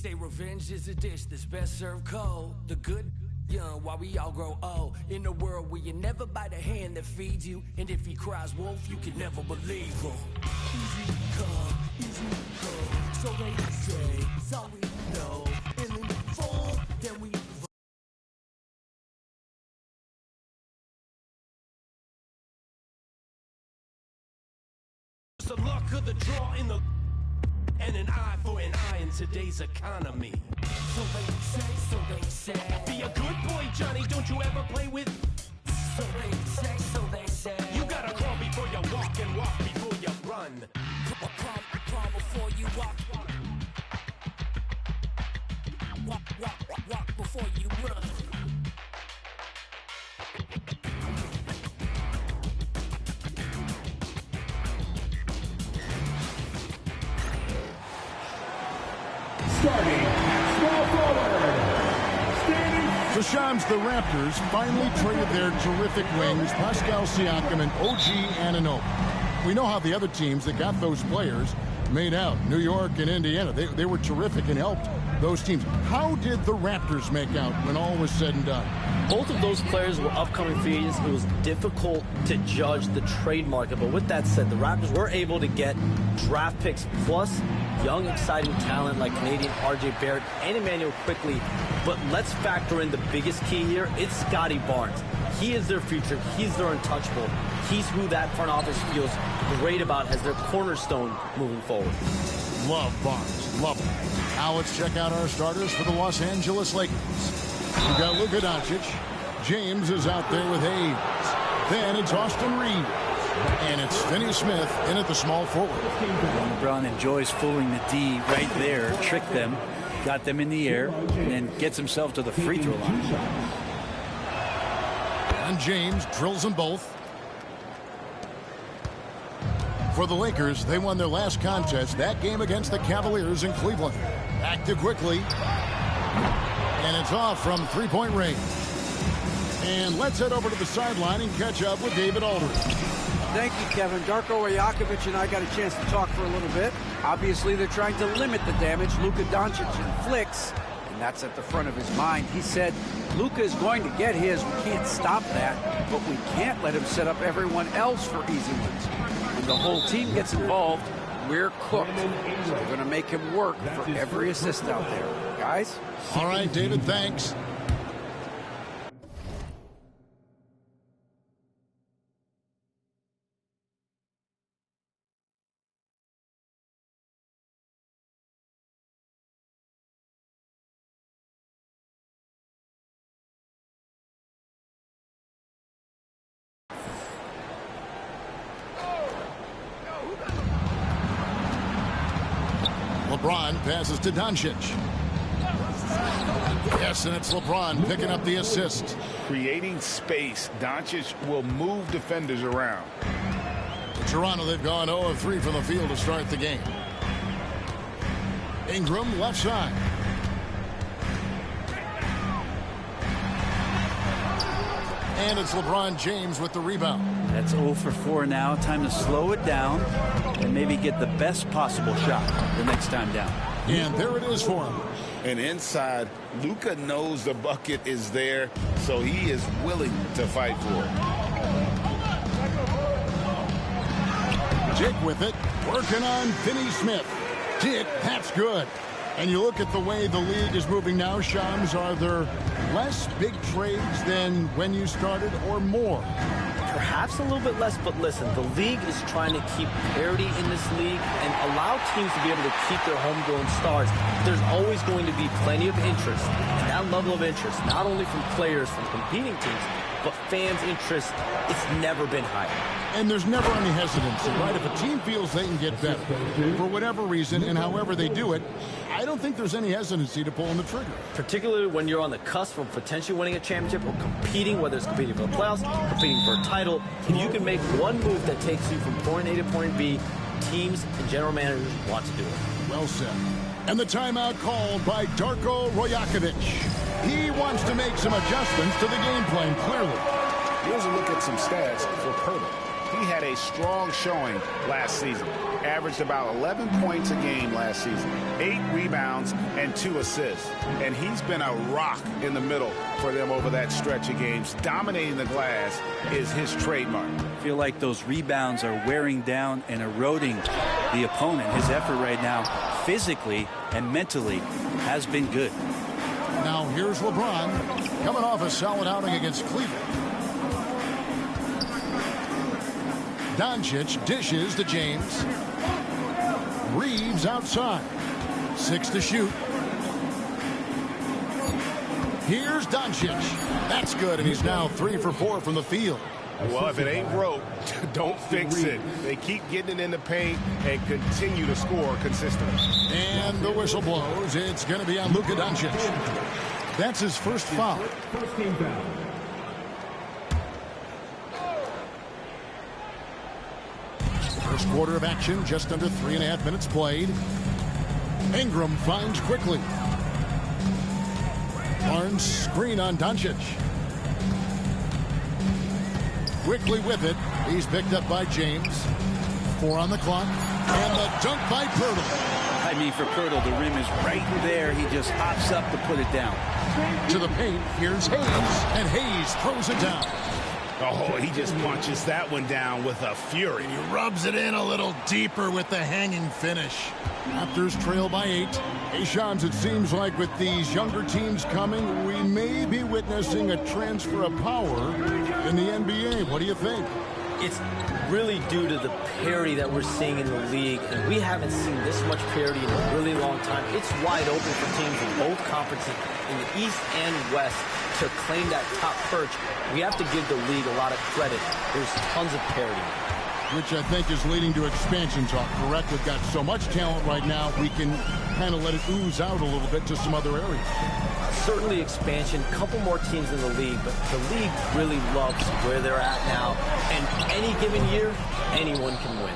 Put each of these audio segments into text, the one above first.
say revenge is a dish that's best served cold. The good young while we all grow old. In a world where you never bite a hand that feeds you, and if he cries wolf, you can never believe him. Easy come, easy go. So they say, so we know. And in the fall, then we the luck of the draw in the and an eye for an eye in today's economy. So they say, be a good boy, Johnny, don't you ever play with. So they say, you gotta crawl before you walk and walk before you run. Crawl before you walk. Walk before you run. So Shams, the Raptors finally traded their terrific wings, Pascal Siakam and OG Anunoby. We know how the other teams that got those players made out. New York and Indiana, they were terrific and helped those teams. How did the Raptors make out when all was said and done? Both of those players were upcoming free agents. It was difficult to judge the trade market. But with that said, the Raptors were able to get draft picks plus young, exciting talent like Canadian R.J. Barrett and Emmanuel Quickley. But let's factor in the biggest key here. It's Scotty Barnes. He is their future. He's their untouchable. He's who that front office feels great about as their cornerstone moving forward. Love Barnes. Love him. Now let's check out our starters for the Los Angeles Lakers. We've got Luka Doncic. James is out there with Hayes. Then it's Austin Reeves. And it's Finney Smith in at the small forward. LeBron enjoys fooling the D right there, tricked them, got them in the air, and then gets himself to the free throw line. And James drills them both. For the Lakers, they won their last contest, that game against the Cavaliers in Cleveland. Back to Quickly. And it's off from three-point range. And let's head over to the sideline and catch up with David Aldridge. Thank you, Kevin. Darko Rajakovic and I got a chance to talk for a little bit. Obviously, they're trying to limit the damage Luka Doncic inflicts, and that's at the front of his mind. He said, Luka is going to get his. We can't stop that, but we can't let him set up everyone else for easy ones. When the whole team gets involved, we're cooked. So we're going to make him work for every assist out there. Guys? All right, David, thanks. LeBron passes to Doncic. Yes, and it's LeBron picking up the assist. Creating space, Doncic will move defenders around. Toronto, they've gone 0 of 3 from the field to start the game. Ingram, left side. And it's LeBron James with the rebound. That's 0 for 4 now. Time to slow it down and maybe get the best possible shot the next time down. And there it is for him. And inside, Luka knows the bucket is there, so he is willing to fight for it. Dick with it, working on Finney Smith. Dick, that's good. And you look at the way the league is moving now, Shams, are there less big trades than when you started or more? Perhaps a little bit less, but listen, the league is trying to keep parity in this league and allow teams to be able to keep their homegrown stars. There's always going to be plenty of interest, and that level of interest, not only from players from competing teams, but fans' interest, it's never been higher. And there's never any hesitancy, right? If a team feels they can get better for whatever reason and however they do it, I don't think there's any hesitancy to pulling the trigger. Particularly when you're on the cusp of potentially winning a championship or competing, whether it's competing for the playoffs, competing for a title, and you can make one move that takes you from point A to point B, teams and general managers want to do it. Well said. And the timeout called by Darko Rajakovic. He wants to make some adjustments to the game plan, clearly. Here's a look at some stats for Pirtle. He had a strong showing last season. Averaged about 11 points a game last season, 8 rebounds and 2 assists. And he's been a rock in the middle for them over that stretch of games. Dominating the glass is his trademark. I feel like those rebounds are wearing down and eroding the opponent. His effort right now, physically and mentally, has been good. Now here's LeBron coming off a solid outing against Cleveland. Doncic dishes to James. Reeves outside. 6 to shoot. Here's Doncic. That's good, and he's now 3 for 4 from the field. Well, if it ain't broke, don't fix it. They keep getting it in the paint and continue to score consistently. And the whistle blows. It's going to be on Luka Doncic. That's his first foul. First team foul. First quarter of action, just under 3.5 minutes played. Ingram finds quickly. Barnes screen on Doncic. Quickly with it. He's picked up by James. 4 on the clock. And the dunk by Poeltl. I mean, for Poeltl, the rim is right there. He just hops up to put it down. To the paint, here's Hayes. And Hayes throws it down. Oh, he just punches that one down with a fury. He rubs it in a little deeper with the hanging finish. Raptors trail by 8. Hey, Shams, it seems like with these younger teams coming, we may be witnessing a transfer of power in the NBA. What do you think? It's really due to the parity that we're seeing in the league, and we haven't seen this much parity in a really long time. It's wide open for teams in both conferences, in the East and West, to claim that top perch. We have to give the league a lot of credit. There's tons of parity. Which I think is leading to expansion talk, correct? We've got so much talent right now, we can kind of let it ooze out a little bit to some other areas. Certainly expansion, a couple more teams in the league, but the league really loves where they're at now. And any given year, anyone can win.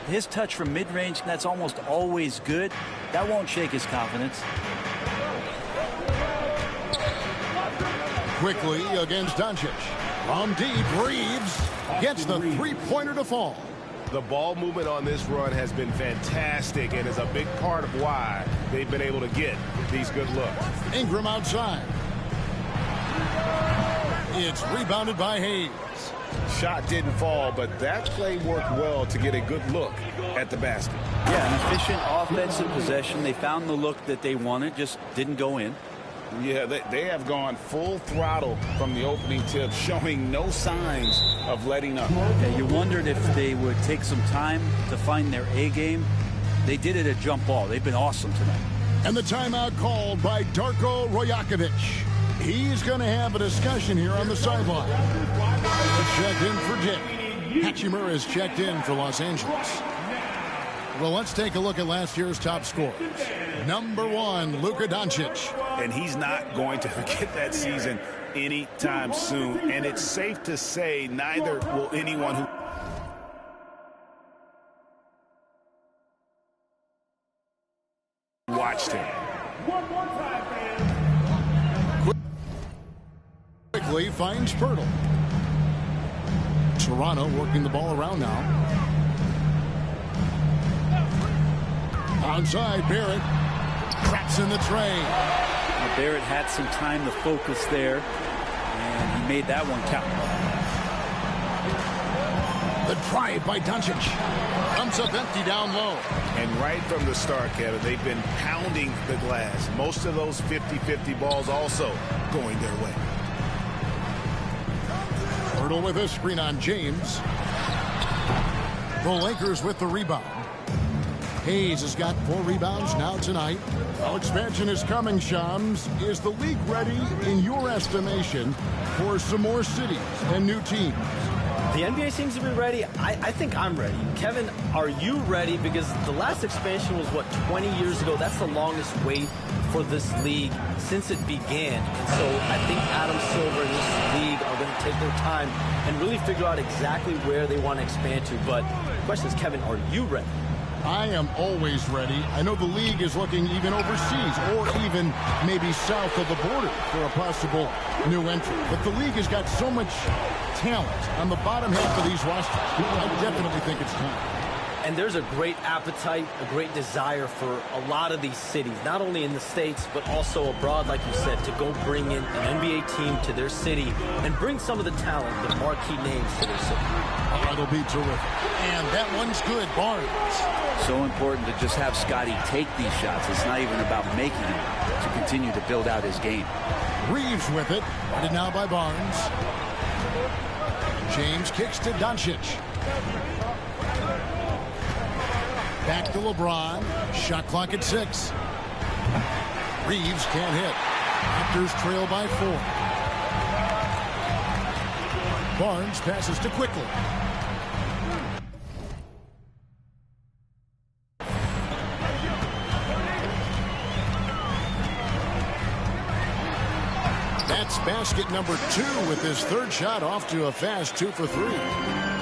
His touch from mid-range, that's almost always good. That won't shake his confidence. Quickly against Doncic. From deep, Reeves gets the three-pointer to fall. The ball movement on this run has been fantastic and is a big part of why they've been able to get these good looks. Ingram outside. It's rebounded by Hayes. Shot didn't fall, but that play worked well to get a good look at the basket. Yeah, an efficient offensive possession. They found the look that they wanted, just didn't go in. Yeah, they have gone full throttle from the opening tip, showing no signs of letting up. Yeah, you wondered if they would take some time to find their A game. They did it at jump ball. They've been awesome tonight. And the timeout called by Darko Rajakovic. He's going to have a discussion here on the sideline. Checked in for Dick. Hachimura is checked in for Los Angeles. Well, let's take a look at last year's top scorers. Number 1, Luka Doncic. And he's not going to forget that season anytime soon. And it's safe to say neither will anyone who watched him. One more time, fans. Quickly finds Poeltl. Toronto working the ball around now. Outside, Barrett traps in the tray. Now, Barrett had some time to focus there, and he made that one count. The drive by Doncic. Comes up empty down low. And right from the start, Kevin, they've been pounding the glass. Most of those 50-50 balls also going their way. Poeltl with a screen on James. The Lakers with the rebound. Hayes has got 4 rebounds now tonight. While expansion is coming, Shams, is the league ready, in your estimation, for some more cities and new teams? The NBA seems to be ready. I think I'm ready. Kevin, are you ready? Because the last expansion was, what, 20 years ago? That's the longest wait for this league since it began. And so I think Adam Silver and this league are going to take their time and really figure out exactly where they want to expand to. But the question is, Kevin, are you ready? I am always ready. I know the league is looking even overseas or even maybe south of the border for a possible new entrant. But the league has got so much talent on the bottom half of these rosters. I definitely think it's time. And there's a great appetite, a great desire for a lot of these cities, not only in the States, but also abroad, like you said, to go bring in an NBA team to their city and bring some of the talent, the marquee names to their city. Oh, it'll be terrific. And that one's good, Barnes. So important to just have Scotty take these shots. It's not even about making them, to continue to build out his game. Reeves with it. Guarded now by Barnes. James kicks to Doncic. Back to LeBron. Shot clock at 6. Reeves can't hit. Raptors trail by 4. Barnes passes to Quickly. That's basket number 2 with his third shot off to a fast 2 for 3.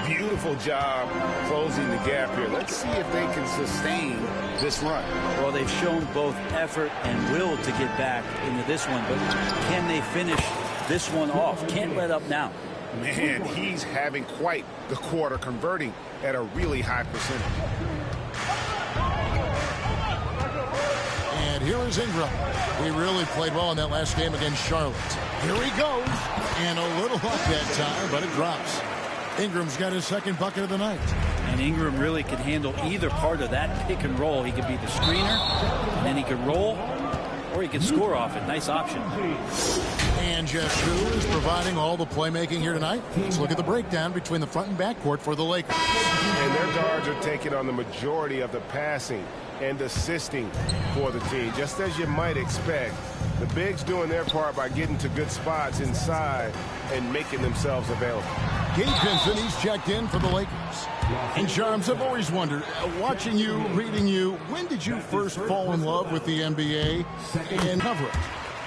Beautiful job closing the gap here. Let's see if they can sustain this run. Well, they've shown both effort and will to get back into this one, but can they finish this one off? Can't let up now. Man, he's having quite the quarter, converting at a really high percentage. And here is Ingram. He really played well in that last game against Charlotte. Here he goes. And a little luck that time, but it drops. Ingram's got his second bucket of the night. And Ingram really can handle either part of that pick and roll. He could be the screener, and then he could roll, or he could score off it. Nice option. And Jeff Shu is providing all the playmaking here tonight. Let's look at the breakdown between the front and back court for the Lakers. And their guards are taking on the majority of the passing and assisting for the team, just as you might expect. The bigs doing their part by getting to good spots inside and making themselves available. Gabe Vincent, he's checked in for the Lakers. And Charms, I've always wondered, watching you, reading you, when did you first fall in love with the NBA and cover it?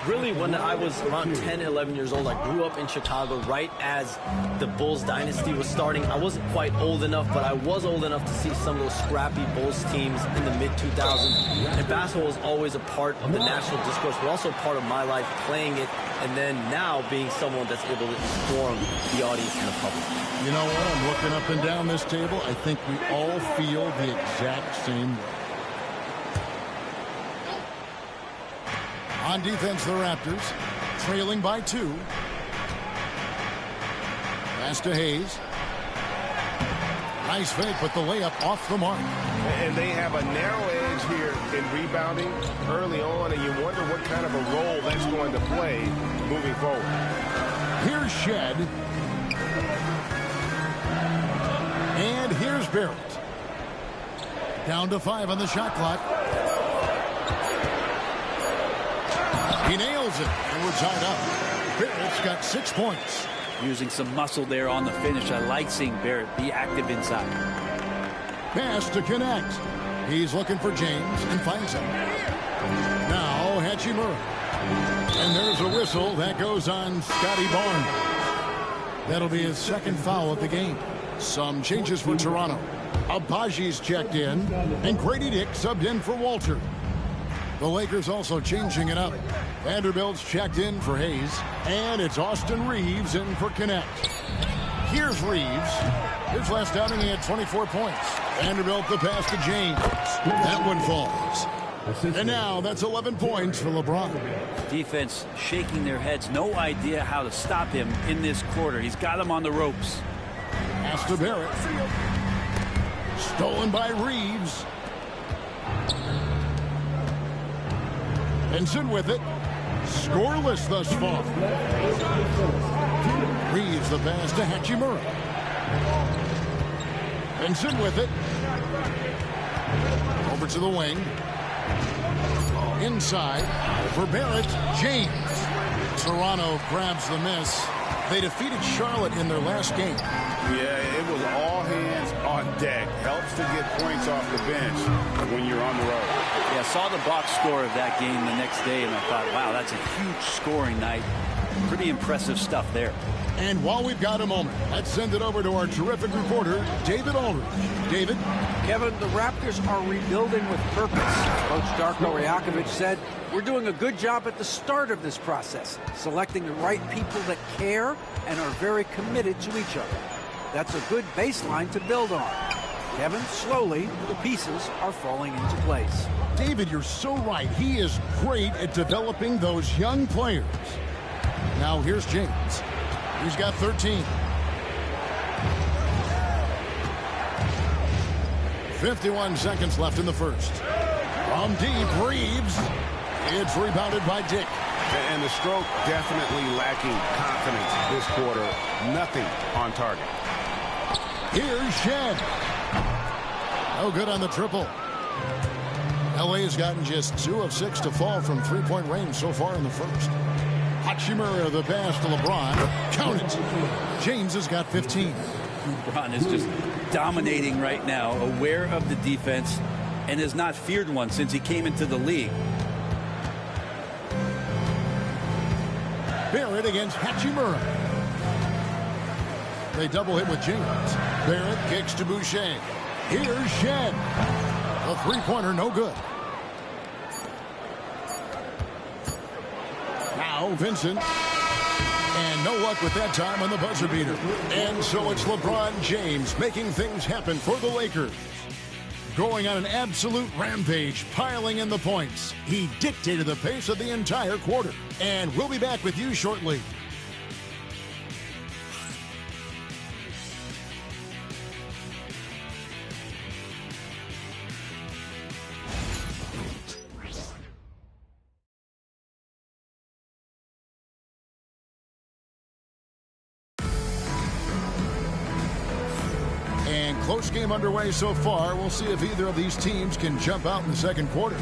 Really, when I was around 10, 11 years old, I grew up in Chicago right as the Bulls dynasty was starting. I wasn't quite old enough, but I was old enough to see some of those scrappy Bulls teams in the mid-2000s. And basketball was always a part of the national discourse, but also part of my life playing it, and then now being someone that's able to inform the audience and the public. You know what? I'm looking up and down this table. I think we all feel the exact same way. On defense, the Raptors trailing by 2. Pass to Hayes. Nice fake, but the layup off the mark. And they have a narrow edge here in rebounding early on, and you wonder what kind of a role that's going to play moving forward. Here's Shed. And here's Barrett. Down to 5 on the shot clock. He nails it, and we're tied up. Barrett's got 6 points. Using some muscle there on the finish. I like seeing Barrett be active inside. Pass to connect. He's looking for James and finds him. Now Hachimura. And there's a whistle that goes on Scotty Barnes. That'll be his second foul of the game. Some changes for Toronto. Abaji's checked in, and Grady Dick subbed in for Walter. The Lakers also changing it up. Vanderbilt's checked in for Hayes, and it's Austin Reeves in for Connect. Here's Reeves. His last outing, he had 24 points. Vanderbilt the pass to James. That one falls. And now that's 11 points for LeBron. Defense shaking their heads. No idea how to stop him in this quarter. He's got him on the ropes. Pass to Barrett. Stolen by Reeves. Benson with it. Scoreless thus far. Reeves the pass to Hachimura. Benson with it. Over to the wing. Inside for Barrett. James. Toronto grabs the miss. They defeated Charlotte in their last game. Yeah, it was all hands on deck. Helps to get points off the bench when you're on the road. Yeah, saw the box score of that game the next day, and I thought, wow, that's a huge scoring night. Pretty impressive stuff there. And while we've got a moment, let's send it over to our terrific reporter, David Aldridge. David? Kevin, the Raptors are rebuilding with purpose. Coach Darko Rajakovic said, we're doing a good job at the start of this process, selecting the right people that care and are very committed to each other. That's a good baseline to build on. Kevin, slowly, the pieces are falling into place. David, you're so right. He is great at developing those young players. Now here's James. He's got 13. 51 seconds left in the first. From deep, Reeves. It's rebounded by Dick. And the stroke definitely lacking confidence this quarter. Nothing on target. Here's Shed. No good on the triple. LA has gotten just 2 of 6 to fall from three-point range so far in the first. Hachimura, the pass to LeBron. Count it. James has got 15. LeBron is just dominating right now, aware of the defense, and has not feared one since he came into the league. Barrett against Hachimura. They double hit with James. Barrett kicks to Boucher. Here's Shed. The three-pointer, no good. Now Vincent. And no luck with that time on the buzzer beater. And so it's LeBron James making things happen for the Lakers. Going on an absolute rampage, piling in the points. He dictated the pace of the entire quarter. And we'll be back with you shortly. Close game underway so far. We'll see if either of these teams can jump out in the second quarter.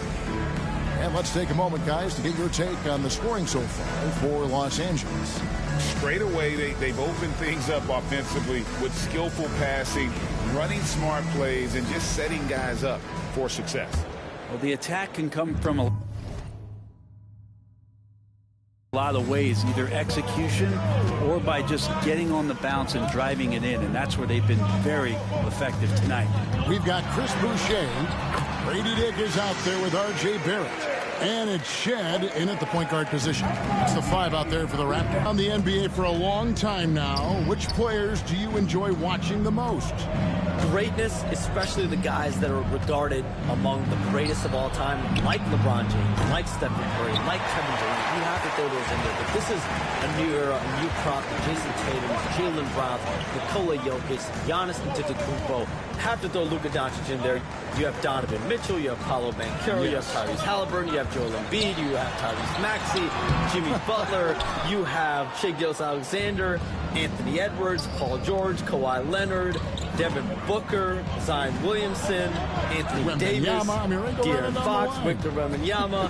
And let's take a moment, guys, to get your take on the scoring so far for Los Angeles. Straight away, they've opened things up offensively with skillful passing, running smart plays, and just setting guys up for success. Well, the attack can come from a lot of ways, either execution or by just getting on the bounce and driving it in, and that's where they've been very effective tonight. We've got Chris Boucher. Brady Dick is out there with R.J. Barrett. And it's Shed in at the point guard position. It's the 5 out there for the Raptors. On the NBA for a long time now, which players do you enjoy watching the most? Greatness, especially the guys that are regarded among the greatest of all time, like LeBron James, like Stephen Curry, like Kevin Durant. You have to throw those in there, but this is a new era, a new crop. Jason Tatum, Jaylen Brown, Nikola Jokic, Giannis Antetokounmpo. Have to throw Luka Doncic in there. You have Donovan Mitchell, you have Paolo Banchero, you have Tyrese Halliburton, you have Joel Embiid, you have Tyrese Maxey, Jimmy Butler, you have Shai Gilgeous-Alexander, Anthony Edwards, Paul George, Kawhi Leonard, Devin Booker, Zion Williamson, Anthony Davis, De'Aaron Fox, Victor Wembanyama.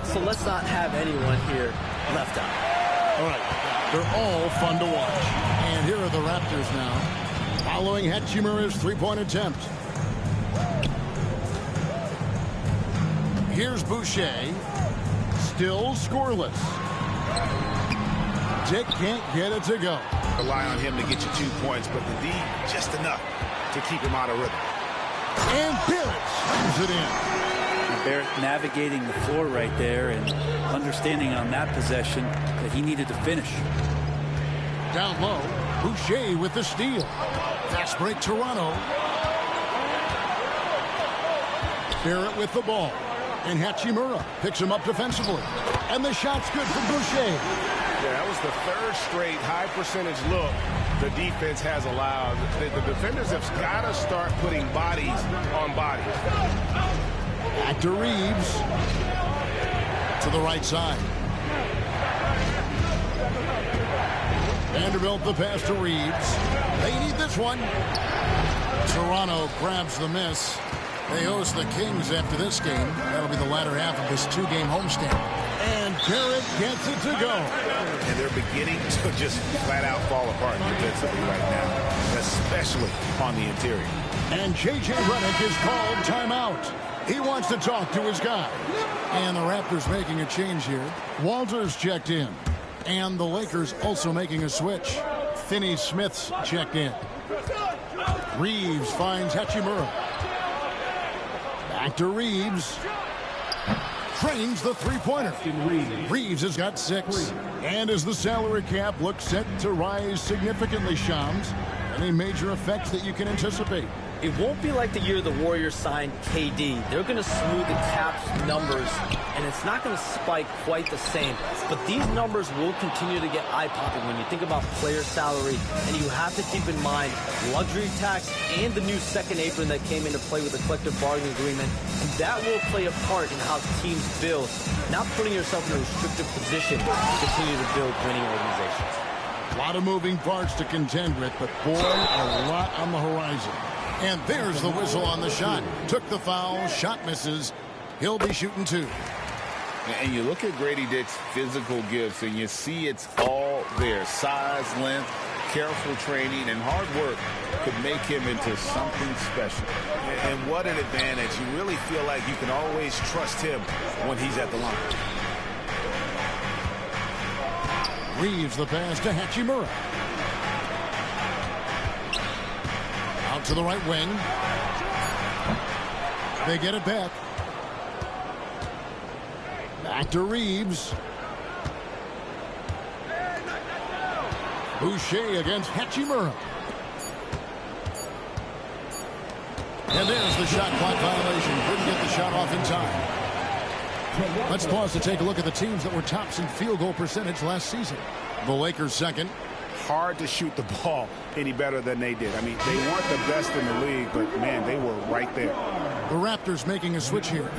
So let's not have anyone here left out. All right. They're all fun to watch. And here are the Raptors now, following Hachimura's three-point attempt. Here's Boucher. Still scoreless. Dick can't get it to go. Rely on him to get you 2 points, but the D just enough to keep him out of rhythm. And Barrett slams it in. Barrett navigating the floor right there and understanding on that possession that he needed to finish. Down low, Boucher with the steal. Fast break Toronto. Barrett with the ball. And Hachimura picks him up defensively. And the shot's good from Boucher. Yeah, that was the third straight high percentage look the defense has allowed. The defenders have got to start putting bodies on bodies. Back to Reeves. To the right side. Vanderbilt the pass to Reeves. They need this one. Toronto grabs the miss. They host the Kings after this game. That'll be the latter half of this 2-game homestand. And Barrett gets it to go. And they're beginning to just flat out fall apart defensively right now, especially on the interior. And J.J. Redick is called timeout. He wants to talk to his guy. And the Raptors making a change here. Walters checked in. And the Lakers also making a switch. Finney Smith's checked in. Reeves finds Hachimura. Back to Reeves. Trains the three-pointer. Reeves has got 6. And as the salary cap looks set to rise significantly, Shams, any major effects that you can anticipate? It won't be like the year the Warriors signed KD. They're going to smooth the cap's numbers, and it's not going to spike quite the same. But these numbers will continue to get eye-popping when you think about player salary, and you have to keep in mind luxury tax and the new second apron that came into play with the collective bargaining agreement. And that will play a part in how teams build, not putting yourself in a restrictive position to continue to build winning organizations. A lot of moving parts to contend with, but boy, a lot on the horizon. And there's the whistle on the shot. Took the foul, shot misses. He'll be shooting 2. And you look at Grady Dick's physical gifts, and you see it's all there. Size, length, careful training, and hard work could make him into something special. And what an advantage. You really feel like you can always trust him when he's at the line. Reeves the pass to Hachimura. Out to the right wing. They get it back. Back to Reeves. Boucher against Hachimura. And there's the shot clock violation. Couldn't get the shot off in time. Let's pause to take a look at the teams that were tops in field goal percentage last season. The Lakers second. Hard to shoot the ball any better than they did. I mean, they weren't the best in the league, but, man, they were right there. The Raptors making a switch here.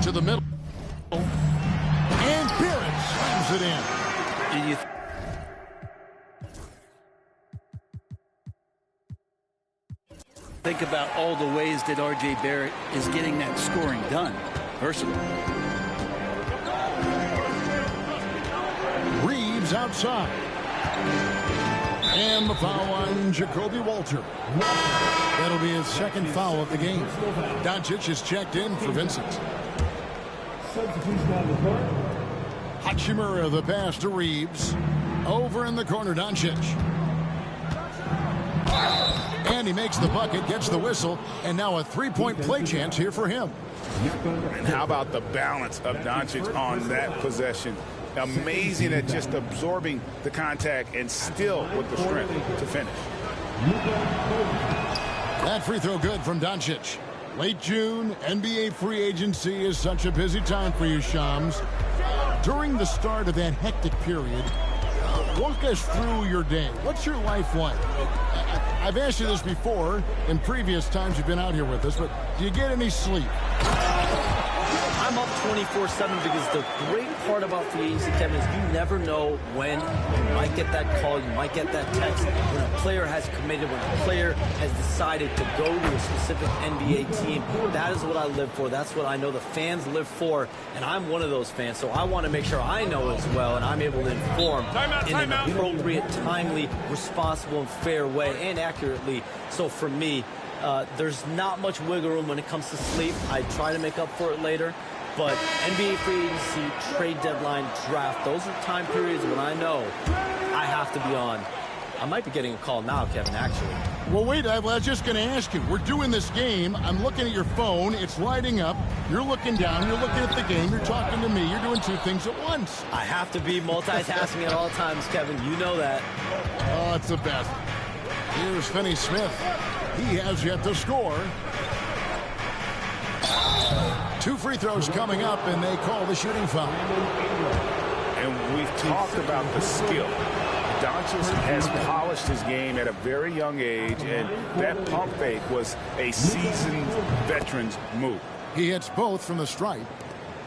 To the middle. And Barrett slams it in. Think about all the ways that R.J. Barrett is getting that scoring done. Versatile. Reeves outside. And the foul on Jacoby Walter. That'll be his second foul of the game. Doncic is checked in for Vincent. Hachimura the pass to Reeves. Over in the corner, Doncic. And he makes the bucket, gets the whistle, and now a three-point play chance here for him. And how about the balance of Doncic on that possession? Amazing at just absorbing the contact and still with the strength to finish. That free throw good from Doncic. Late June, NBA free agency is such a busy time for you, Shams. During the start of that hectic period, walk us through your day. What's your life like? I've asked you this before in previous times you've been out here with us, but do you get any sleep? I'm up 24/7 because the great part about free agency, Kevin, is you never know when you might get that call, you might get that text, when a player has committed, when a player has decided to go to a specific NBA team. That is what I live for. That's what I know the fans live for, and I'm one of those fans, so I want to make sure I know as well, and I'm able to inform in an appropriate, timely, responsible, and fair way, and accurately. So for me, there's not much wiggle room when it comes to sleep. I try to make up for it later. But NBA free agency, trade deadline, draft, those are time periods when I know I have to be on. I might be getting a call now, Kevin, actually. Well, wait, I was just going to ask you. We're doing this game. I'm looking at your phone. It's lighting up. You're looking down. You're looking at the game. You're talking to me. You're doing two things at once. I have to be multitasking at all times, Kevin. You know that. Oh, it's the best. Here's Finney Smith. He has yet to score. Two free throws coming up, and they call the shooting foul. And we've talked about the skill. Doncic has polished his game at a very young age, and that pump fake was a seasoned veteran's move. He hits both from the stripe.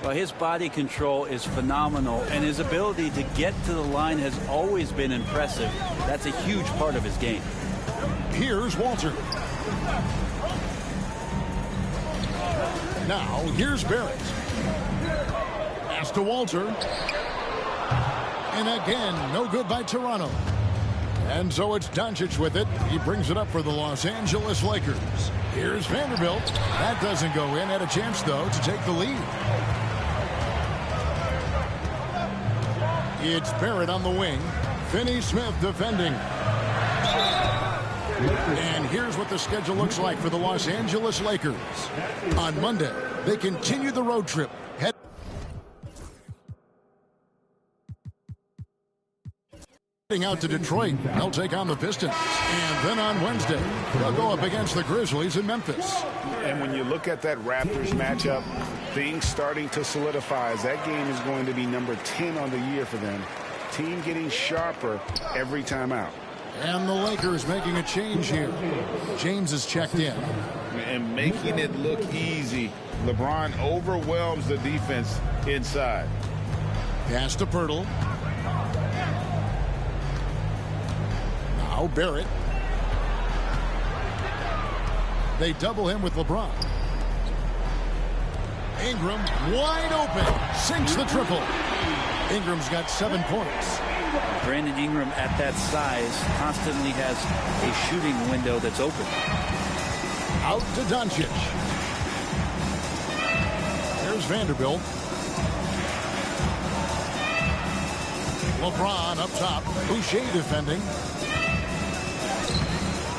Well, his body control is phenomenal, and his ability to get to the line has always been impressive. That's a huge part of his game. Here's Walter. Now, here's Barrett. Pass to Walter. And again, no good by Toronto. And so it's Doncic with it. He brings it up for the Los Angeles Lakers. Here's Vanderbilt. That doesn't go in. Had a chance, though, to take the lead. It's Barrett on the wing. Finney Smith defending. And here's what the schedule looks like for the Los Angeles Lakers. On Monday, they continue the road trip. Heading out to Detroit, they'll take on the Pistons. And then on Wednesday, they'll go up against the Grizzlies in Memphis. And when you look at that Raptors matchup, things starting to solidify as that game is going to be number 10 on the year for them. Team getting sharper every time out. And the Lakers making a change here. James is checked in. And making it look easy. LeBron overwhelms the defense inside. Pass to Pirtle. Now Barrett. They double him with LeBron. Ingram wide open. Sinks the triple. Ingram's got 7 points. Brandon Ingram at that size constantly has a shooting window that's open. Out to Doncic. There's Vanderbilt. LeBron up top. Boucher defending.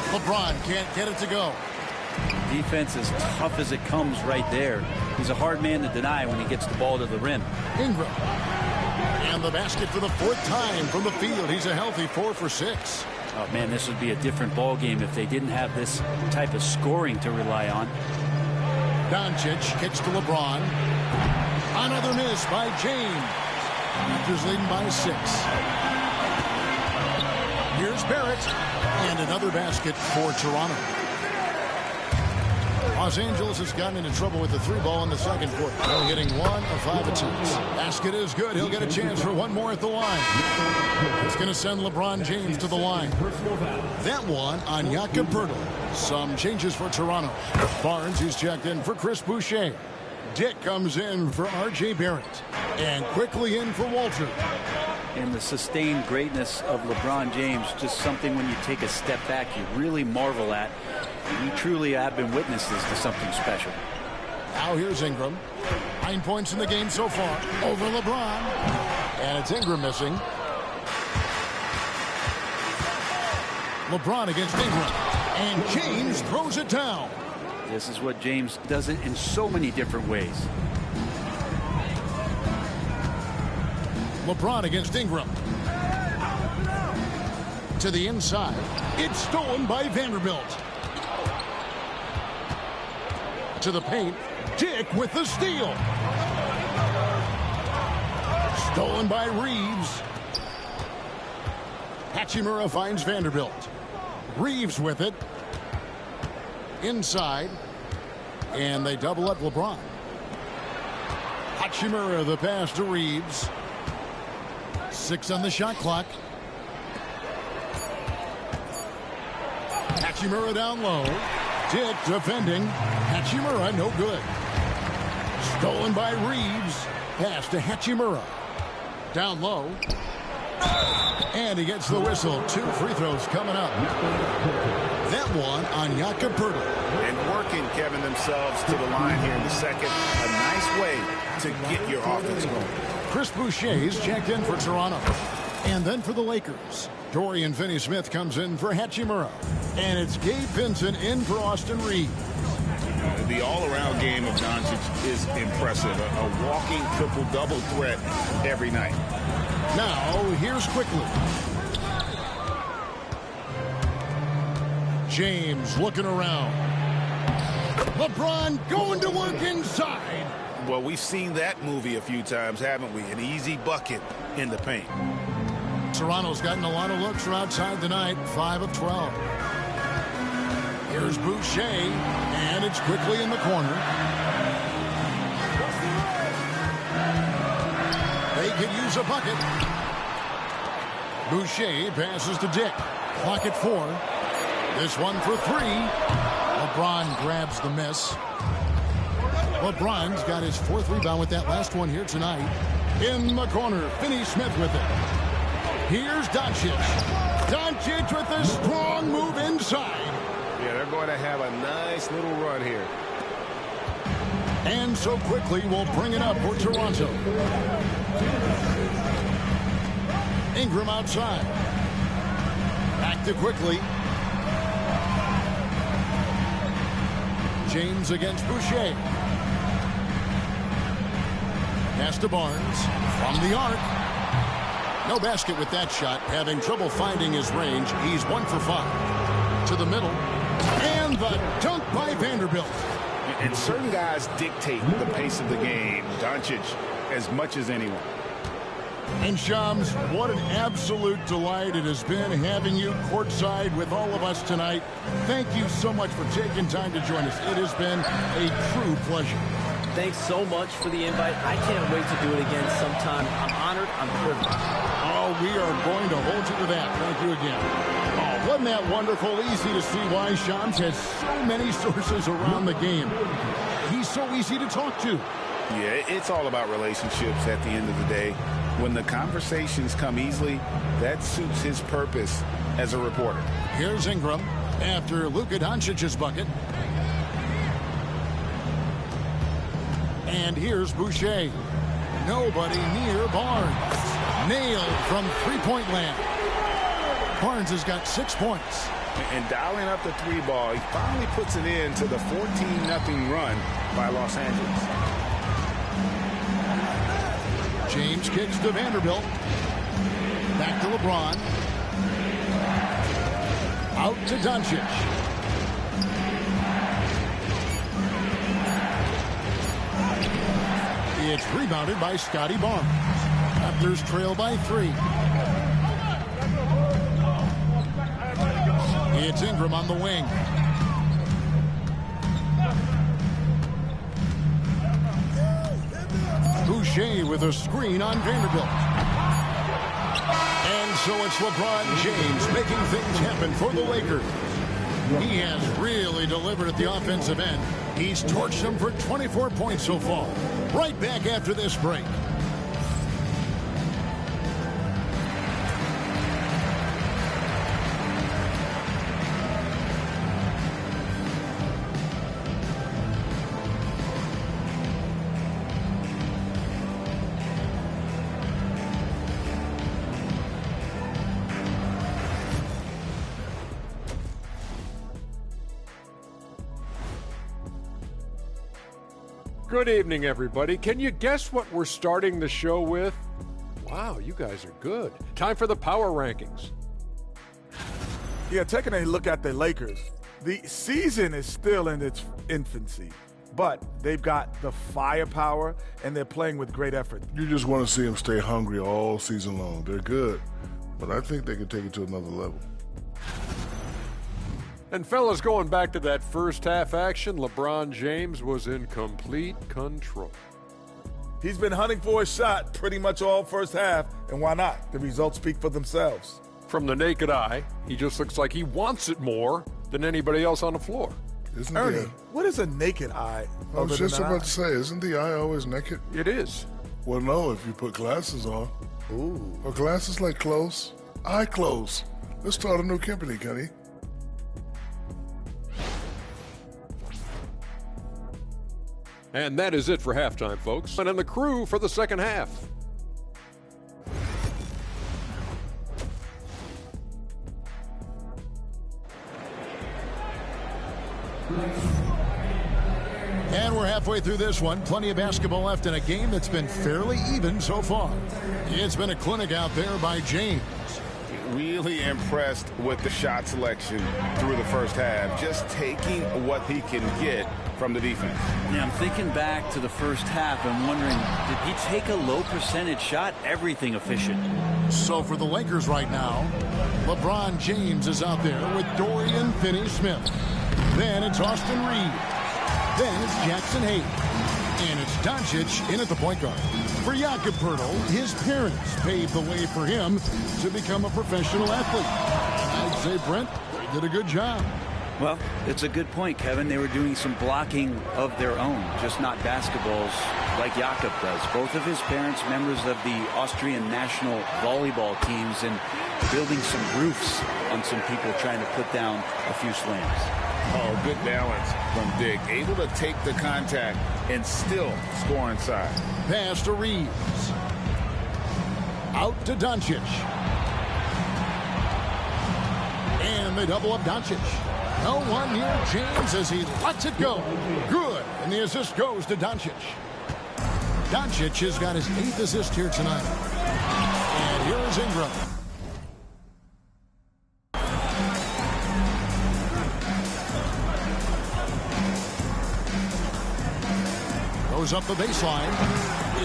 LeBron can't get it to go. Defense as tough as it comes right there. He's a hard man to deny when he gets the ball to the rim. Ingram. And the basket for the 4th time from the field. He's a healthy 4 for 6. Oh, man, this would be a different ball game if they didn't have this type of scoring to rely on. Doncic kicks to LeBron. Another miss by James. Raptors leading by 6. Here's Barrett. And another basket for Toronto. Los Angeles has gotten into trouble with the 3-ball in the second quarter. They're hitting 1 of 5 attempts. Basket is good. He'll get a chance for one more at the line. It's going to send LeBron James to the line. That one on Jakob Poeltl. Some changes for Toronto. Barnes is checked in for Chris Boucher. Dick comes in for R.J. Barrett. And quickly in for Walter. And the sustained greatness of LeBron James, just something when you take a step back, you really marvel at. We truly have been witnesses to something special. Now here's Ingram. 9 points in the game so far. Over LeBron. And it's Ingram missing. LeBron against Ingram. And James throws it down. This is what James does it in so many different ways. LeBron against Ingram. To the inside. It's stolen by Vanderbilt. To the paint. Dick with the steal. Stolen by Reeves. Hachimura finds Vanderbilt. Reeves with it. Inside. And they double up LeBron. Hachimura the pass to Reeves. 6 on the shot clock. Hachimura down low. Dick defending. Hachimura no good. Stolen by Reeves. Pass to Hachimura. Down low. And he gets the whistle. 2 free throws coming up. That one on Jakob Poeltl. And working, Kevin, themselves to the line here in the second. A nice way to get your offense going. Chris Boucher's checked in for Toronto. And then for the Lakers, Dorian Finney-Smith comes in for Hachimura. And it's Gabe Vincent in for Austin Reeves. The all-around game of Doncic is impressive. A walking triple-double threat every night. Now, here's quickly. James looking around. LeBron going to work inside. Well, we've seen that movie a few times, haven't we? An easy bucket in the paint. Toronto's gotten a lot of looks from outside tonight, 5 of 12. Here's Boucher, and it's quickly in the corner. They could use a bucket. Boucher passes to Dick. Clock at 4. This one for 3. LeBron grabs the miss. LeBron's got his 4th rebound with that last one here tonight. In the corner, Finney-Smith with it. Here's Doncic. Doncic with a strong move inside. Yeah, they're going to have a nice little run here. And so quickly we'll bring it up for Toronto. Ingram outside. Back to quickly. James against Boucher. Pass to Barnes. From the arc. No basket with that shot. Having trouble finding his range. He's 1 for 5. To the middle. And the dunk by Vanderbilt. And certain guys dictate the pace of the game. Doncic as much as anyone. And Shams, what an absolute delight it has been having you courtside with all of us tonight. Thank you so much for taking time to join us. It has been a true pleasure. Thanks so much for the invite. I can't wait to do it again sometime. I'm honored. I'm privileged. Oh, we are going to hold you to that. Thank you again. Oh, wasn't that wonderful? Easy to see why Shams has so many sources around the game. He's so easy to talk to. Yeah, it's all about relationships at the end of the day. When the conversations come easily, that suits his purpose as a reporter. Here's Ingram after Luka Doncic's bucket. And here's Boucher. Nobody near Barnes. Nailed from three-point land. Barnes has got 6 points. And dialing up the 3-ball, he finally puts it in to the 14-0 run by Los Angeles. James kicks to Vanderbilt. Back to LeBron. Out to Doncic. It's rebounded by Scotty Barnes. Raptors trail by 3. It's Ingram on the wing. Boucher with a screen on Vanderbilt. And so it's LeBron James making things happen for the Lakers. He has really delivered at the offensive end. He's torched them for 24 points so far. Right back after this break. Good evening, everybody. Can you guess what we're starting the show with? Wow, you guys are good. Time for the power rankings. Yeah, taking a look at the Lakers, the season is still in its infancy, but they've got the firepower and they're playing with great effort. You just want to see them stay hungry all season long. They're good, but I think they can take it to another level. And fellas, going back to that first half action, LeBron James was in complete control. He's been hunting for a shot pretty much all first half, and why not? The results speak for themselves. From the naked eye, he just looks like he wants it more than anybody else on the floor. Isn't Ernie, what is a naked eye? I was just about to say, isn't the eye always naked? It is. Well, no, if you put glasses on. Ooh. Are glasses like clothes? Eye clothes. Let's start a new company, Kenny. And that is it for halftime, folks. And the crew for the second half. And we're halfway through this one. Plenty of basketball left in a game that's been fairly even so far. It's been a clinic out there by James. Really impressed with the shot selection through the first half. Just taking what he can get from the defense. Yeah, I'm thinking back to the first half and wondering, did he take a low percentage shot? Everything efficient. So for the Lakers right now, LeBron James is out there with Dorian Finney-Smith. Then it's Austin Reeves. Then it's Jackson Hayes. And it's Doncic in at the point guard. For Jakob Poeltl, his parents paved the way for him to become a professional athlete. I'd say Brent did a good job. Well, it's a good point, Kevin. They were doing some blocking of their own, just not basketballs like Jakob does. Both of his parents, members of the Austrian national volleyball teams, and building some roofs on some people trying to put down a few slams. Oh, good balance from Dick. Able to take the contact and still score inside. Pass to Reeves. Out to Doncic. And they double up Doncic. No one near James as he lets it go. Good. And the assist goes to Doncic. Doncic has got his 8th assist here tonight. And here is Ingram. Goes up the baseline.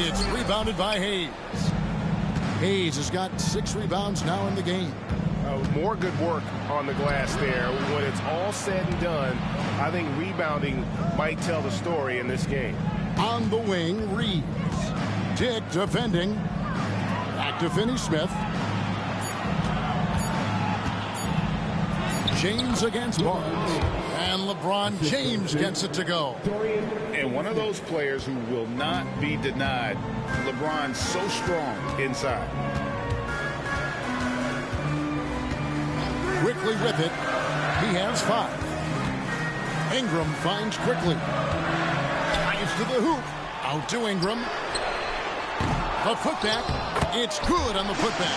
It's rebounded by Hayes. Hayes has got 6 rebounds now in the game. More good work on the glass there. When it's all said and done, I think rebounding might tell the story in this game. On the wing, Reeves. Dick defending. Back to Finney-Smith. James against Barnes. And LeBron James gets it to go. And one of those players who will not be denied. LeBron's so strong inside. Quickly with it. He has 5. Ingram finds quickly. Drives to the hoop. Out to Ingram. The putback. It's good on the putback.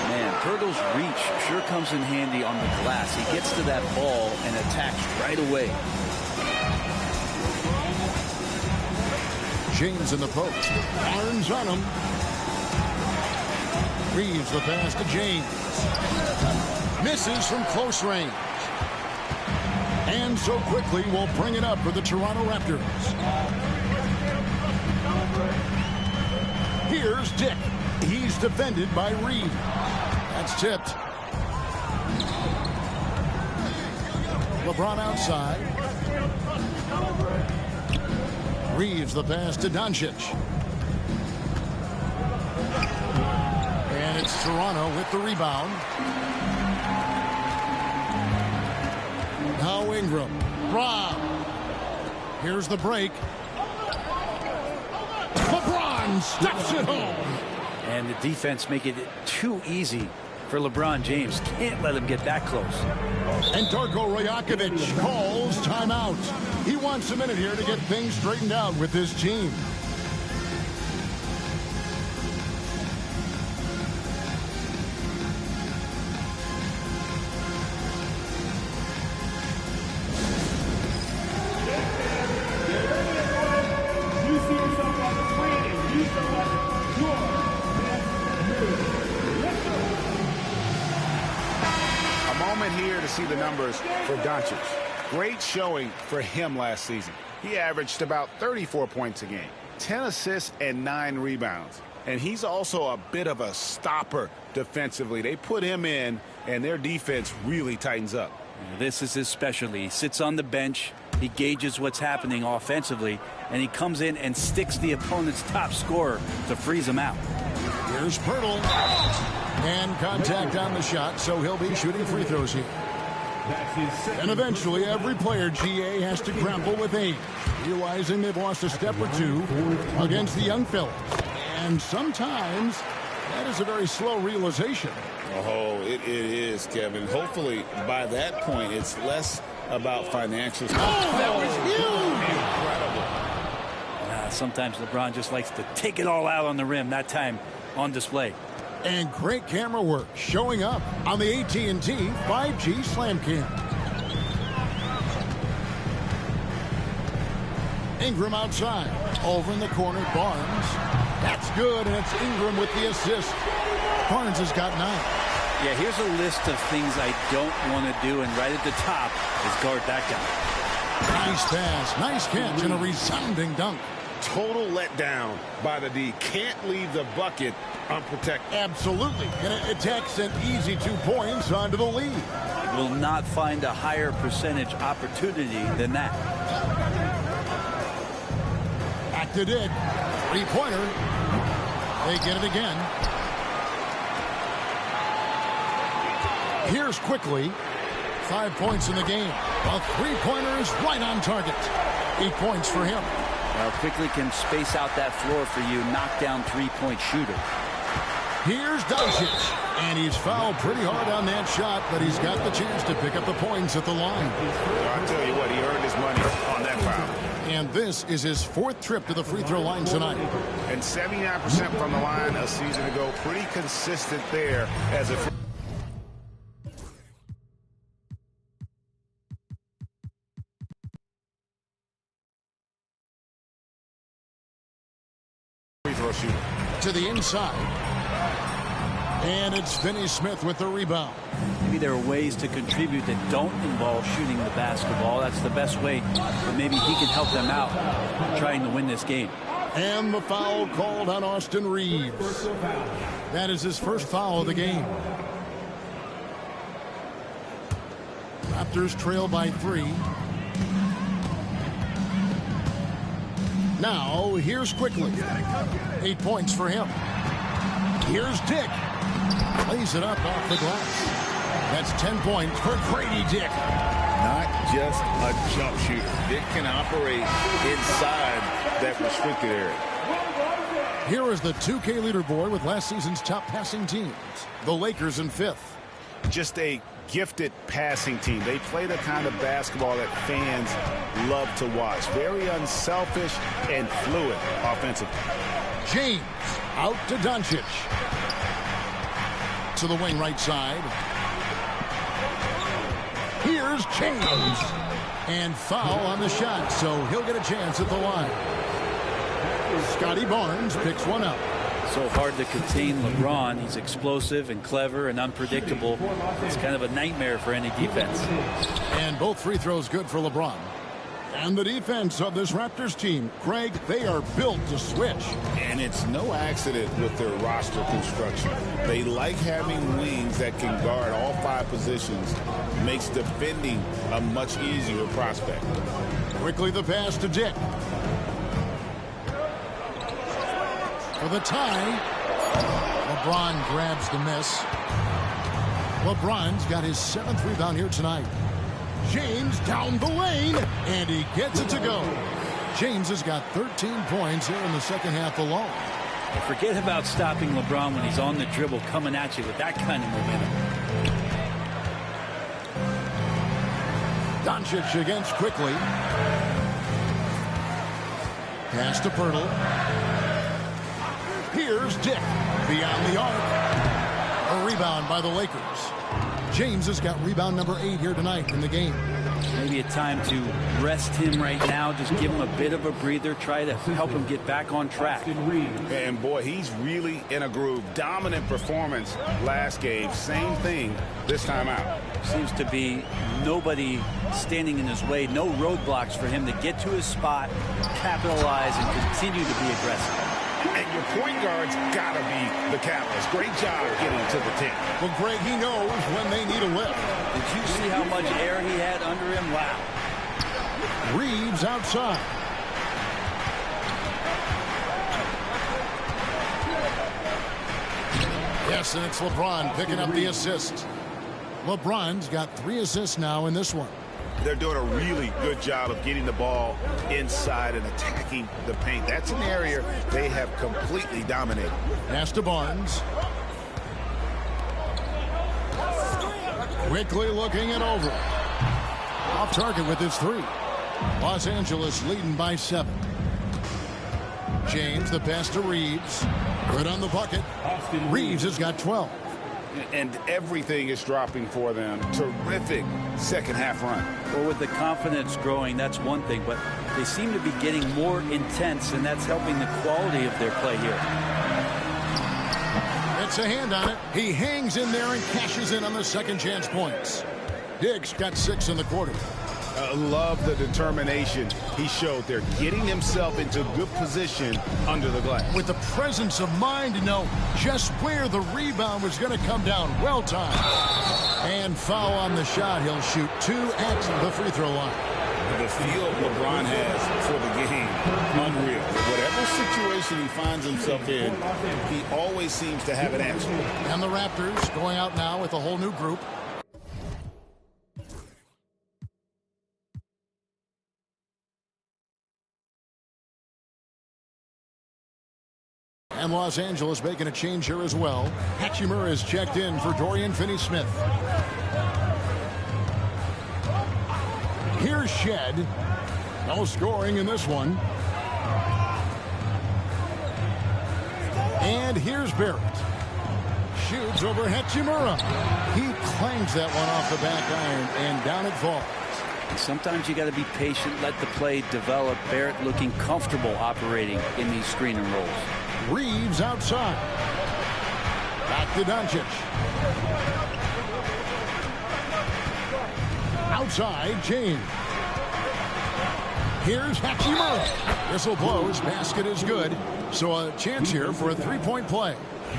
Man, Poeltl's reach sure comes in handy on the glass. He gets to that ball and attacks right away. James in the post. Barnes on him. Reeves the pass to James. Misses from close range. And so quickly will bring it up for the Toronto Raptors. Here's Dick. He's defended by Reeves. That's tipped. LeBron outside. Reeves the pass to Doncic. And it's Toronto with the rebound. Now Ingram. Rob. Here's the break. LeBron steps it home. And the defense making it too easy for LeBron James. Can't let him get that close. And Darko Rajakovic calls timeout. He wants a minute here to get things straightened out with his team. See the numbers for Doncic. Great showing for him last season. He averaged about 34 points a game, 10 assists and 9 rebounds. And he's also a bit of a stopper defensively. They put him in, and their defense really tightens up. This is his specialty. He sits on the bench. He gauges what's happening offensively, and he comes in and sticks the opponent's top scorer to freeze him out. Here's Poeltl. And contact on the shot, so he'll be shooting free throws here. And eventually, every player, GA, has to grapple with age, realizing they've lost a step or two against the young fellas. And sometimes, that is a very slow realization. Oh, it is, Kevin. Hopefully, by that point, it's less about financial stuff. Oh, that was huge! Incredible. Sometimes LeBron just likes to take it all out on the rim, that time on display. And great camera work showing up on the AT&T 5G Slam Cam. Ingram outside. Over in the corner, Barnes. That's good, and it's Ingram with the assist. Barnes has got 9. Yeah, here's a list of things I don't want to do, and right at the top is guard that guy. Nice pass, nice catch, and a resounding dunk. Total letdown by the D. Can't leave the bucket unprotected. Absolutely. And it takes an easy 2 points onto the lead. Will not find a higher percentage opportunity than that. Back to Dick. Three-pointer. They get it again. Here's Quickly. 5 points in the game. A three-pointer is right on target. 8 points for him. Well, Quickly can space out that floor for you, knock down three-point shooter. Here's Doncic. And he's fouled pretty hard on that shot, but he's got the chance to pick up the points at the line. I'll tell you what, he earned his money on that foul. And this is his 4th trip to the free throw line tonight. And 79% from the line a season ago. Pretty consistent there as a free throw shooter. To the inside. And it's Finney Smith with the rebound. Maybe there are ways to contribute that don't involve shooting the basketball. That's the best way, but maybe he can help them out trying to win this game. And the foul called on Austin Reeves. That is his first foul of the game. Raptors trail by 3. Now, here's Quickly. 8 points for him. Here's Dick. Plays it up off the glass. That's 10 points for Grady Dick. Not just a jump shooter. Dick can operate inside that restricted area. Here is the 2K leaderboard with last season's top passing teams. The Lakers in 5th. Just a gifted passing team. They play the kind of basketball that fans love to watch. Very unselfish and fluid offensively. James out to Doncic. To the wing right side. Here's James. And foul on the shot, so he'll get a chance at the line. Scotty Barnes picks one up. So hard to contain LeBron. He's explosive and clever and unpredictable. It's kind of a nightmare for any defense. And both free throws good for LeBron. And the defense of this Raptors team, Craig, they are built to switch. And it's no accident with their roster construction. They like having wings that can guard all 5 positions. Makes defending a much easier prospect. Quickly the pass to Dick. For the tie, LeBron grabs the miss. LeBron's got his 7th rebound here tonight. James down the lane, and he gets it to go. James has got 13 points here in the second half alone. Forget about stopping LeBron when he's on the dribble coming at you with that kind of momentum. Doncic against Quickly. Pass to Pirtle. Here's Dick beyond the arc. A rebound by the Lakers. James has got rebound number 8 here tonight in the game. Maybe a time to rest him right now. Just give him a bit of a breather. Try to help him get back on track. And boy, he's really in a groove. Dominant performance last game. Same thing this time out. Seems to be nobody standing in his way. No roadblocks for him to get to his spot, capitalize, and continue to be aggressive. And your point guard's got to be the catalyst. Great job getting to the 10. Well, Greg, he knows when they need a lift. Did you see how much air he had under him? Wow. Reeves outside. Yes, and it's LeBron picking up the assist. LeBron's got 3 assists now in this one. They're doing a really good job of getting the ball inside and attacking the paint. That's an area they have completely dominated. Pass to Barnes. Quickly looking it over. Off target with his 3. Los Angeles leading by 7. James, the pass to Reeves. Good on the bucket. Reeves has got 12. And everything is dropping for them. Terrific second half run. Well, with the confidence growing, that's one thing, but they seem to be getting more intense, and that's helping the quality of their play here. It's a hand on it. He hangs in there and cashes in on the second chance points. Diggs got 6 in the quarter. Love the determination he showed there, getting himself into good position under the glass. With the presence of mind to know just where the rebound was going to come down. Well timed. And foul on the shot. He'll shoot 2 at the free throw line. The feel LeBron has for the game, unreal. Whatever situation he finds himself in, he always seems to have an answer. And the Raptors going out now with a whole new group. And Los Angeles making a change here as well. Hachimura is checked in for Dorian Finney-Smith. Here's Shed. No scoring in this one. And here's Barrett. Shoots over Hachimura. He clangs that one off the back iron, and down it falls. Sometimes you got to be patient, let the play develop. Barrett looking comfortable operating in these screen and rolls. Reeves outside. Back to Doncic. Outside, James. Here's Hachimura. Whistle blows. Basket is good. So a chance here for a three-point play.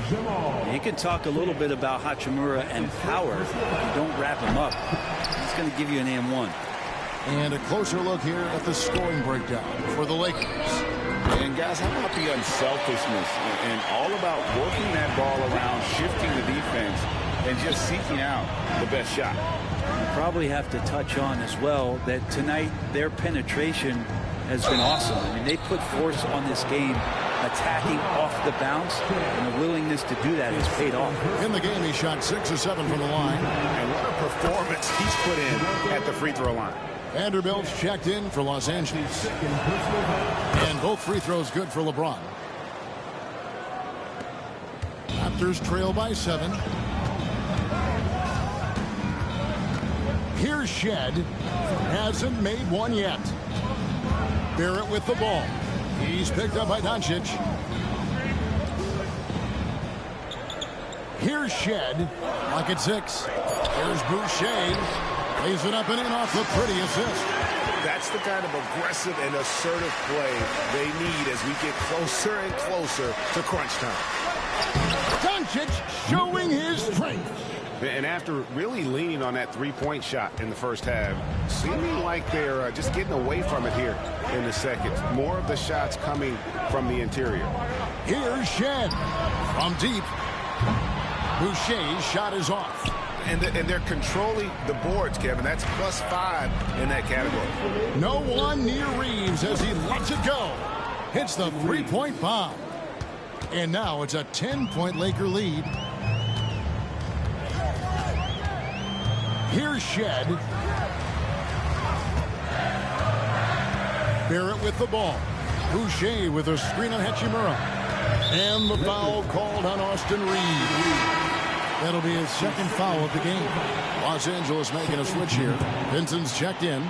You can talk a little bit about Hachimura and power. If you don't wrap him up, he's going to give you an and-one. And a closer look here at the scoring breakdown for the Lakers. And guys, how about the unselfishness and all about working that ball around, shifting the defense, and just seeking out the best shot. You probably have to touch on as well that tonight their penetration has been awesome. I mean, they put force on this game, attacking off the bounce, and the willingness to do that has paid off. In the game, he shot 6 of 7 from the line. And what a performance he's put in at the free throw line. Vanderbilt's checked in for Los Angeles. And both free throws good for LeBron. Raptors trail by 7. Here's Shed. Hasn't made one yet. Barrett with the ball. He's picked up by Doncic. Here's Shed. Lock at 6. Here's Boucher. Lays it up and in off the pretty assist. That's the kind of aggressive and assertive play they need as we get closer and closer to crunch time. Doncic showing his strength. And after really leaning on that three-point shot in the first half, seeming like they're just getting away from it here in the second. More of the shots coming from the interior. Here's Shed from deep. Boucher's shot is off. And they're controlling the boards, Kevin. That's +5 in that category. No one near Reeves as he lets it go. Hits the three-point bomb. And now it's a 10-point Laker lead. Here's Shed. Barrett with the ball. Boucher with a screen on Hachimura. And the foul called on Austin Reeves. That'll be his second foul of the game. Los Angeles making a switch here. Vincent's checked in.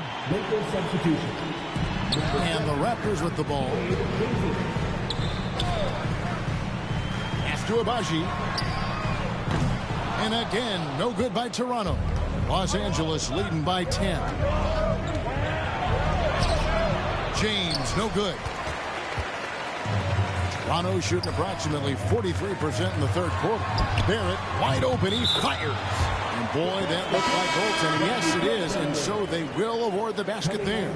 And the Raptors with the ball. Pass to Abaji. And again, no good by Toronto. Los Angeles leading by 10. James, no good. Toronto shooting approximately 43% in the third quarter. Barrett wide open. He fires. And boy, that looked like goaltending. Yes, it is. And so they will award the basket there.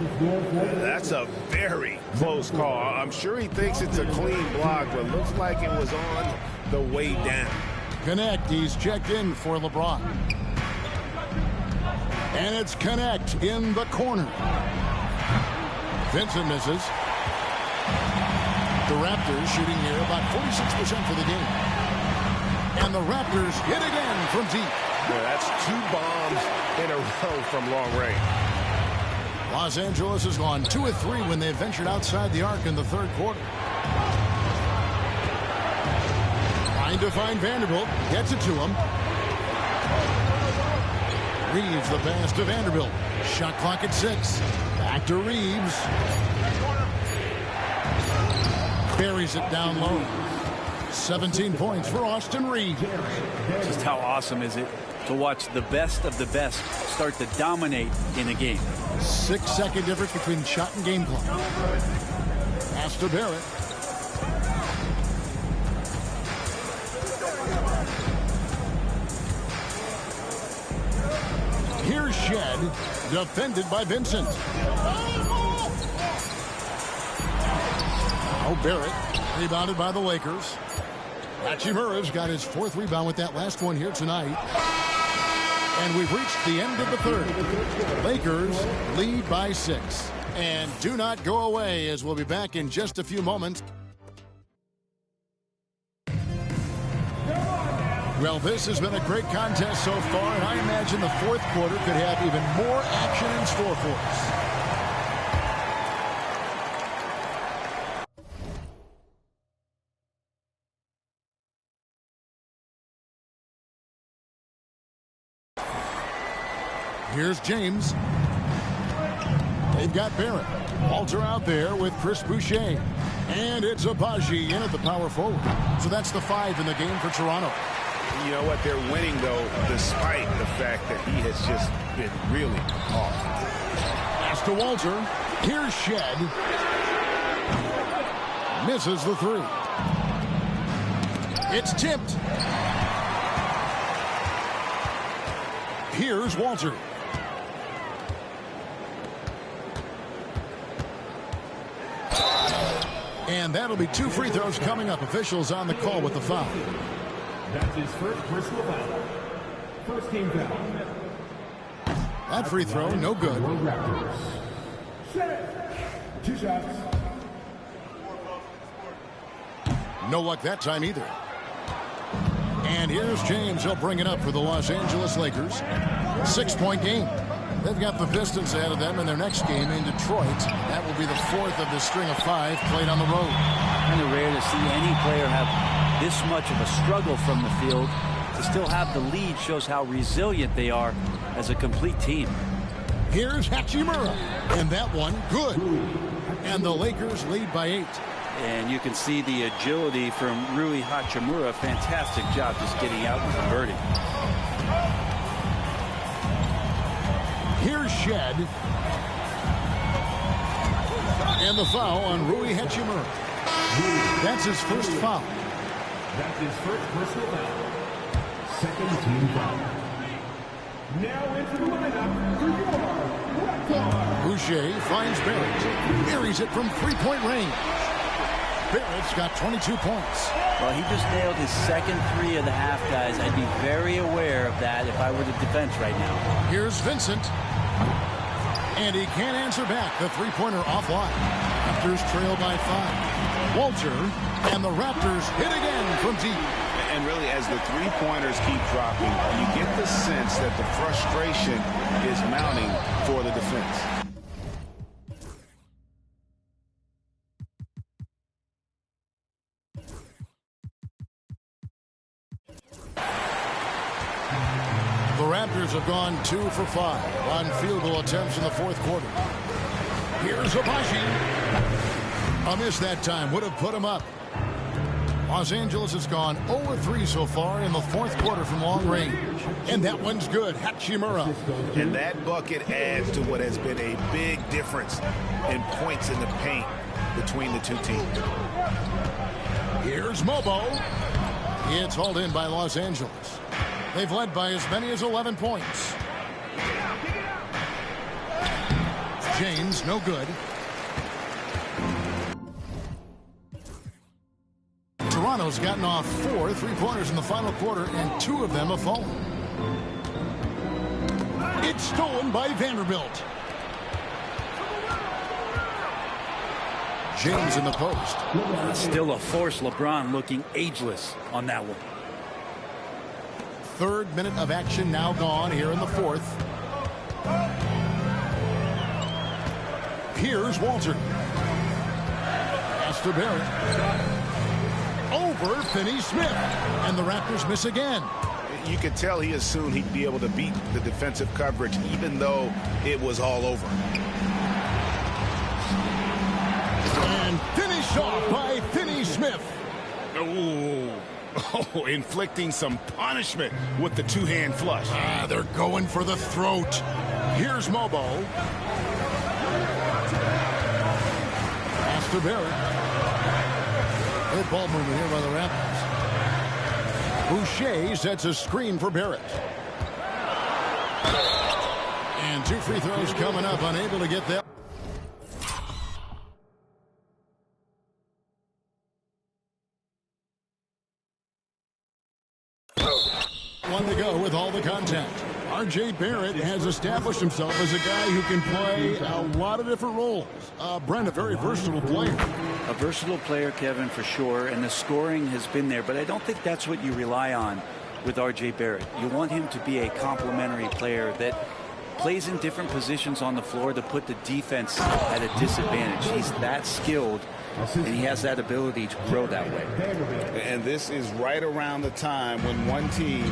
That's a very close call. I'm sure he thinks it's a clean block, but looks like it was on the way down. Connect. He's checked in for LeBron. And it's Connect in the corner. Vincent misses. The Raptors shooting here about 46% for the game. And the Raptors hit again from deep. Yeah, that's 2 bombs in a row from long range. Los Angeles has gone 2 of 3 when they ventured outside the arc in the third quarter. Trying to find Vanderbilt. Gets it to him. Reeves the pass to Vanderbilt. Shot clock at 6. Back to Reeves. Buries it down low. 17 points for Austin Reeves. Just how awesome is it to watch the best of the best start to dominate in a game. 6-second difference between shot and game clock. Pass to Barrett. Here's Shed, defended by Vincent. Now Barrett, rebounded by the Lakers. Hachimura's got his 4th rebound with that last one here tonight. And we've reached the end of the 3rd. Lakers lead by 6. And do not go away, as we'll be back in just a few moments. Well, this has been a great contest so far, and I imagine the 4th quarter could have even more action in store for us. Here's James. They've got Barrett. Walter out there with Chris Boucher. And it's Agbaji in at the power forward. So that's the 5 in the game for Toronto. You know what? They're winning, though, despite the fact that he has just been really off. Pass to Walter. Here's Shed. Misses the 3. It's tipped. Here's Walter. And that'll be 2 free throws coming up. Officials on the call with the foul. That's his first personal foul. First team foul. That free throw, no good. Raptors. 2 shots. No luck that time either. And here's James. He'll bring it up for the Los Angeles Lakers. 6-point game. They've got the Pistons ahead of them in their next game in Detroit. That will be the 4th of the string of 5 played on the road. Kind of rare to see any player have this much of a struggle from the field. To still have the lead shows how resilient they are as a complete team. Here's Hachimura. And that one, good. And the Lakers lead by 8. And you can see the agility from Rui Hachimura. Fantastic job just getting out and converting. Here's Shed. And the foul on Rui Hachimura. That's his first foul. That's his first personal foul. Second team foul. Now into the lineup for your Raptors. Boucher finds Barrett. Buries it from 3-point range. Barrett's got 22 points. Well, he just nailed his second 3 of the half, guys. I'd be very aware of that if I were the defense right now. Here's Vincent. And he can't answer back. The 3-pointer offline. Raptors trail by 5. Walter and the Raptors hit again from deep. And really, as the 3-pointers keep dropping, you get the sense that the frustration is mounting for the defense. The Raptors have gone 2 for 5 on field goal attempts in the 4th quarter. Here's Agbaji. A miss that time would have put him up. Los Angeles has gone 0-3 so far in the 4th quarter from long range. And that one's good. Hachimura. And that bucket adds to what has been a big difference in points in the paint between the two teams. Here's Mobo. It's hauled in by Los Angeles. They've led by as many as 11 points. James, no good. Toronto's gotten off 4 3-pointers in the final quarter, and 2 of them have fallen. It's stolen by Vanderbilt. James in the post. Still a force. LeBron looking ageless on that one. 3rd minute of action now gone here in the 4th. Here's Walter. Pass to Barrett. Over Finney-Smith. And the Raptors miss again. You could tell he assumed he'd be able to beat the defensive coverage, even though it was all over. And finished off by Finney-Smith. Oh, inflicting some punishment with the 2-hand flush. They're going for the throat. Here's Mobo. Pass to Barrett. Good ball movement here by the Raptors. Boucher sets a screen for Barrett. And 2 free throws coming up, unable to get that. One to go with all the contact. R.J. Barrett has established himself as a guy who can play a lot of different roles. Brent, a very versatile player. A versatile player, Kevin, for sure, and the scoring has been there, but I don't think that's what you rely on with R.J. Barrett. You want him to be a complementary player that plays in different positions on the floor to put the defense at a disadvantage. He's that skilled, and he has that ability to grow that way. And this is right around the time when one team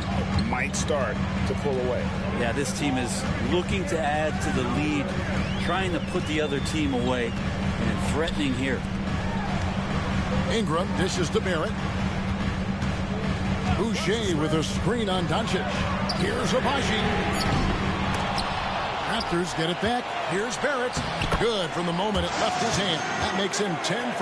might start to pull away. Yeah, this team is looking to add to the lead, trying to put the other team away, and threatening here. Ingram dishes to Barrett. Boucher with a screen on Doncic. Here's Abaji. Raptors get it back. Here's Barrett. Good from the moment it left his hand. That makes him 10 for